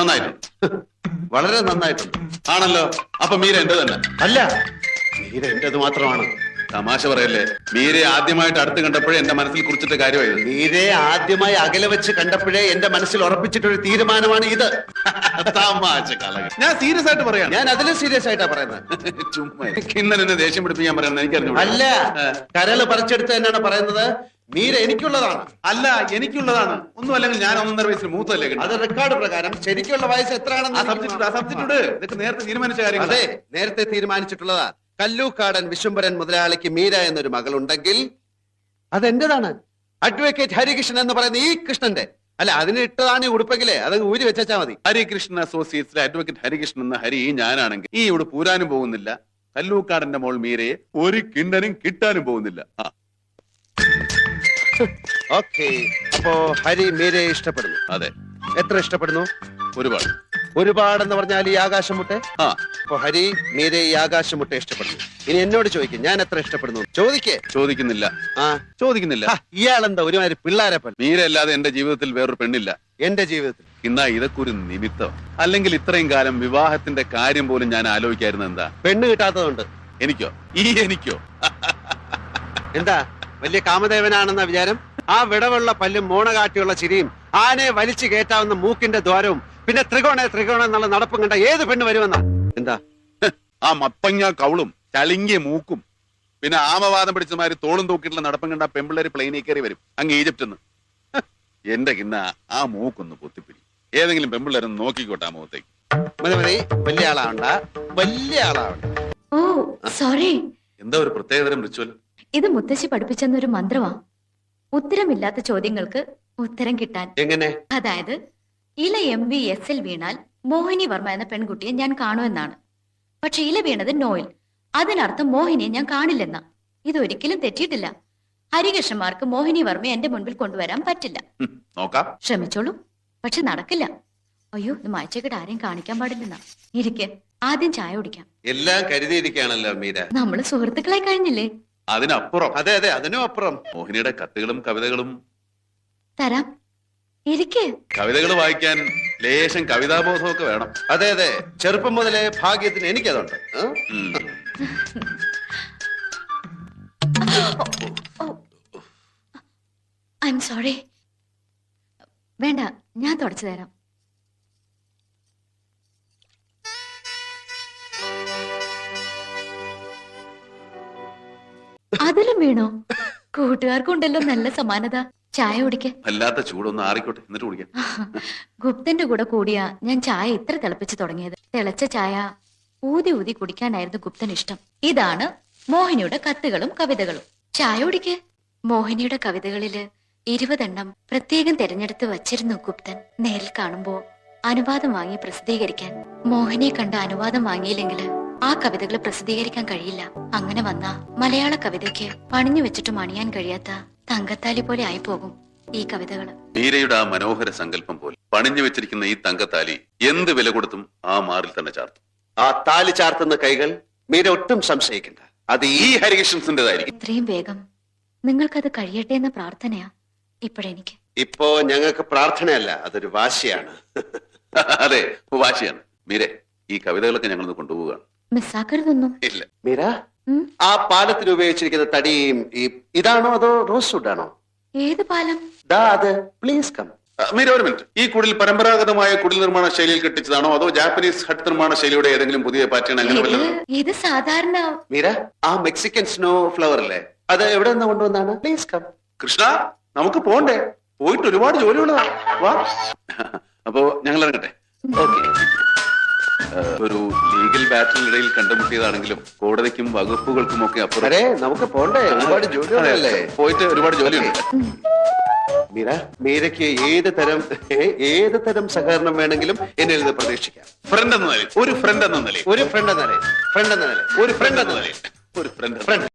നന്നായിട്ടുണ്ട്. വളരെ നന്നായിട്ടുണ്ട്. ആണല്ലോ. അപ്പൊ മീര എന്റെ തന്നെ അല്ല, മീര എന്റേത് മാത്രമാണ്. തമാശ പറയല്ലേ. മീരയെ ആദ്യമായിട്ട് അടുത്ത് കണ്ടപ്പോഴേ എന്റെ മനസ്സിൽ കുറിച്ചിട്ട കാര്യമായത്. മീരയെ ആദ്യമായി അകലെ വെച്ച് കണ്ടപ്പോഴേ എന്റെ മനസ്സിൽ ഉറപ്പിച്ചിട്ടൊരു തീരുമാനമാണ് ഇത്. തമാശ കളക. ഞാൻ സീരിയസ് ആയിട്ട് പറയാം. ഞാൻ അതിലും സീരിയസ് ആയിട്ടാ പറയുന്നത്. ചുമ്മാ ഇന്നലെ എന്നെ ദേഷ്യം പിടിപ്പിക്കാൻ പറയുന്നത് എനിക്കറിഞ്ഞു. അല്ല, കരള് പറിച്ചെടുത്ത് തന്നെയാണ് പറയുന്നത്. മീര എനിക്കുള്ളതാണ്. അല്ല, എനിക്കുള്ളതാണ്. ഒന്നും അല്ലെങ്കിൽ ഞാൻ 1.5 വയസ്സിൽ മൂത്തല്ലേ. അത് റെക്കോർഡ് പ്രകാരം ശരിക്കുള്ള വയസ്സ് എത്രയാണെന്ന് ഇതൊക്കെ നേരത്തെ തീരുമാനിച്ച കാര്യം. അതെ, നേരത്തെ തീരുമാനിച്ചിട്ടുള്ളതാ. കല്ലൂക്കാടൻ വിശ്വംഭരൻ മുതലാളിക്ക് മീര എന്നൊരു മകളുണ്ടെങ്കിൽ അതെന്റേതാണ്. അഡ്വക്കേറ്റ് ഹരികൃഷ്ണൻ എന്ന് പറയുന്ന ഈ കൃഷ്ണന്റെ. അല്ല, അതിന് ഇട്ടതാണ് ഈ ഉടുപ്പെങ്കിലേ അത് ഊരി വെച്ചാ മതി. ഹരികൃഷ്ണൻ അസോസിയേറ്റ്സിലെ അഡ്വക്കേറ്റ് ഹരികൃഷ്ണൻ എന്ന ഹരി ഞാനാണെങ്കിൽ ഈ ഉടുപ്പ് ഊരാനും പോകുന്നില്ല. കല്ലൂക്കാടന്റെ മോൾ മീരയെ ഒരു കിണ്ണനും കിട്ടാനും പോകുന്നില്ല. ഓക്കെ, അപ്പോ ഹരി മീരയെ ഇഷ്ടപ്പെടുന്നു. അതെ. എത്ര ഇഷ്ടപ്പെടുന്നു? ഒരുപാട്. ഒരുപാടെന്ന് പറഞ്ഞാൽ ഈ ആകാശം മുട്ടെ. അപ്പൊ ഹരി മീരയെ ഈ ആകാശം മുട്ടെ ഇഷ്ടപ്പെടുന്നു. ഇനി എന്നോട് ചോദിക്കും, ഞാൻ എത്ര ഇഷ്ടപ്പെടുന്നു? ചോദിക്കുന്നില്ല. ചോദിക്കുന്നില്ല. ഇയാളെന്താ ഒരുമാതിരി പിള്ളേരെ പോലെ. മീര അല്ലാതെ എന്റെ ജീവിതത്തിൽ വേറൊരു പെണ്ണില്ല. എന്റെ ജീവിതത്തിൽ. ഇന്നാ ഇതൊക്കെ ഒരു നിമിത്തം. അല്ലെങ്കിൽ ഇത്രയും കാലം വിവാഹത്തിന്റെ കാര്യം പോലും ഞാൻ ആലോചിക്കായിരുന്നു. എന്താ പെണ്ണ് കിട്ടാത്തതുകൊണ്ട്? എനിക്കോ? എന്താ വലിയ കാമദേവനാണെന്ന വിചാരം? ആ വിടവുള്ള പല്ലും മോണകാട്ടിയുള്ള ചിരിയും ആനയെ വലിച്ചു കയറ്റാവുന്ന മൂക്കിന്റെ ദ്വാരവും പിന്നെ ത്രികോണ എന്നുള്ള നടപ്പും കണ്ട ഏത് പെണ്ണ് വരുമെന്നാ? എന്താ ആ മത്തങ്ങ കൗളും ചളിങ്ങിയ മൂക്കും പിന്നെ ആമവാദം പിടിച്ചമാര് തോളും തൂക്കിയിട്ടുള്ള നടപ്പം കണ്ട പെമ്പിള്ളേര് പ്ലെയിനിൽ കയറി വരും അങ്ങ് ഈജിപ്തിന്ന്. എന്റെ കിന്ന ആ മൂക്കൊന്ന് പൊത്തിപ്പിടി. ഏതെങ്കിലും പെമ്പിള്ളേരൊന്ന് നോക്കിക്കോട്ടെ ആ മുഖത്തേക്ക്. മതി, വലിയ ആളാവണ്ട, വലിയ ആളാവണ്ട. ഓ സോറി. എന്താ ഒരു പ്രത്യേകതരം റിച്വൽ? ഇത് മുത്തശ്ശി പഠിപ്പിച്ചെന്നൊരു മന്ത്രമാ. ഉത്തരമില്ലാത്ത ചോദ്യങ്ങൾക്ക് ഉത്തരം കിട്ടാൻ. എങ്ങനെ? അതായത് ഇല MVSൽ വീണാൽ മോഹിനി വർമ്മ എന്ന പെൺകുട്ടിയെ ഞാൻ കാണുമെന്നാണ്. പക്ഷെ ഇല വീണത് നോയിൽ. അതിനർത്ഥം മോഹിനിയെ ഞാൻ കാണില്ലെന്നാ. ഇതൊരിക്കലും തെറ്റിയിട്ടില്ല. ഹരികൃഷ്ണന്മാർക്ക് മോഹിനി വർമ്മയെ എന്റെ മുൻപിൽ കൊണ്ടുവരാൻ പറ്റില്ല. നോക്കാം, ശ്രമിച്ചോളൂ. പക്ഷെ നടക്കില്ല. അയ്യോ, ഇത് മായച്ചേക്കിട്ട് ആരെയും കാണിക്കാൻ പാടില്ലെന്നാ. ഇരിക്കെ, ആദ്യം ചായ കുടിക്കാം. എല്ലാം കരുതിയിരിക്കുകയാണല്ലോ മീര. നമ്മള് സുഹൃത്തുക്കളായി കഴിഞ്ഞില്ലേ? അതിനപ്പുറം. അതെ അതെ, അതിനും അപ്പുറം. മോഹിനിയുടെ കത്തുകളും കവിതകളും തരാം. ഇരിക്കെ. കവിതകൾ വായിക്കാൻ ലേശം കവിതാബോധമൊക്കെ വേണം. അതെ അതെ, ചെറുപ്പം മുതലേ ഭാഗ്യത്തിന് എനിക്കതുണ്ട്. I am sorry. വേണ്ട, ഞാൻ തുടച്ചു തരാം. അതിലും വീണോ? കൂട്ടുകാർക്കുണ്ടല്ലോ നല്ല സമാനത. ചായ കുടിക്ക. അല്ലാത്ത ചൂടൊന്ന് ആറിക്കോട്ടെ, എന്നിട്ട് കുടിക്കാം. ഗുപ്തന്റെ കൂടെ കൂടിയാ ഞാൻ ചായ ഇത്ര തിളപ്പിച്ച് തുടങ്ങിയത്. തിളച്ച ചായ ഊതി ഊതി കുടിക്കാനായിരുന്നു ഗുപ്തൻ ഇഷ്ടം. ഇതാണ് മോഹിനിയുടെ കത്തുകളും കവിതകളും. ചായ കുടിക്ക. മോഹിനിയുടെ കവിതകളില് 20 എണ്ണം പ്രത്യേകം തിരഞ്ഞെടുത്ത് വച്ചിരുന്നു ഗുപ്തൻ. നേരിൽ കാണുമ്പോ അനുവാദം വാങ്ങി പ്രസിദ്ധീകരിക്കാൻ. മോഹിനിയെ കണ്ട അനുവാദം വാങ്ങിയില്ലെങ്കില് ആ കവിതകൾ പ്രസിദ്ധീകരിക്കാൻ കഴിയില്ല. അങ്ങനെ വന്ന മലയാള കവിതയ്ക്ക് പണിഞ്ഞു വെച്ചിട്ടും അണിയാൻ കഴിയാത്ത തങ്കത്താലി പോലെ ആയി പോകും ഈ കവിതകള്. മീരയുടെ ആ മനോഹര സങ്കല്പം പോലെ പണിഞ്ഞു വെച്ചിരിക്കുന്ന ഈ തങ്കത്താലി എന്ത് വില കൊടുത്തും ആ മാറിൽ തന്നെ ചാർത്തും. ആ താലി ചാർത്തുന്ന കൈകൾ മീര ഒട്ടും സംശയിക്കണ്ട, അത് ഈ ഹരികൃഷ്ണൻസിന്റേതായിരിക്കും. ഇത്രയും വേഗം നിങ്ങൾക്കത് കഴിയട്ടെ എന്ന പ്രാർത്ഥനയാ ഇപ്പോഴെനിക്ക്. ഇപ്പോ ഞങ്ങൾക്ക് പ്രാർത്ഥനയല്ല, അതൊരു വാശിയാണ്. അതെ, വാശിയാണ്. മീരെ, ഈ കവിതകളൊക്കെ ഞങ്ങളൊന്ന് കൊണ്ടുപോവുകയാണ്. മിസ്സാക്കരുതൊന്നും. ഇല്ല മീര, ആ പാലത്തിന് ഉപയോഗിച്ചിരിക്കുന്ന തടിയും ഇതാണോ അതോ റോസ് വുഡ് ആണോ? ഏത് പാലം? അത് പ്ലീസ് കം. മീര, ഒരു മിനിറ്റ്. ഈ കുടിൽ പരമ്പരാഗതമായ കുടിൽ നിർമ്മാണ ശൈലിയിൽ കെട്ടിച്ചതാണോ അതോ ജാപ്പനീസ് ഹട്ട് നിർമ്മാണ ശൈലിയുടെ ഏതെങ്കിലും പുതിയ പാറ്റേൺ അങ്ങനെ വല്ലതും? ഇത് സാധാരണ. മീര, ആ മെക്സിക്കൻ സ്നോ ഫ്ലവർ അല്ലേ, അത് എവിടെ നിന്ന് കൊണ്ടുവന്നാണ്? Please come. കൃഷ്ണ, നമുക്ക് പോണ്ടേ? പോയിട്ട് ഒരുപാട് ജോലിയുള്ളതാ. വാ. അപ്പോ ഞങ്ങൾ ഇറങ്ങട്ടെ. ഓക്കെ. ഒരു ലീഗൽ ബാറ്റിനിടയിൽ കണ്ടുമുട്ടിയതാണെങ്കിലും കോടതിക്കും വകുപ്പുകൾക്കും ഒക്കെ അപ്പുറം നമുക്ക് പോണ്ടേ, ഒരുപാട് ജോലികളല്ലേ. പോയിട്ട് ഒരുപാട് ജോലിയുണ്ട്. മീര, മീരയ്ക്ക് ഏത് തരം സഹകരണം വേണമെങ്കിലും എന്നിൽ നിന്ന് പ്രതീക്ഷിക്കാം. ഫ്രണ്ട് എന്ന നിലയിൽ, ഒരു ഫ്രണ്ട് എന്ന നിലയിൽ, ഒരു ഫ്രണ്ട് എന്ന നിലയിൽ, ഒരു ഫ്രണ്ട് എന്ന നിലയിൽ, ഒരു ഫ്രണ്ട്.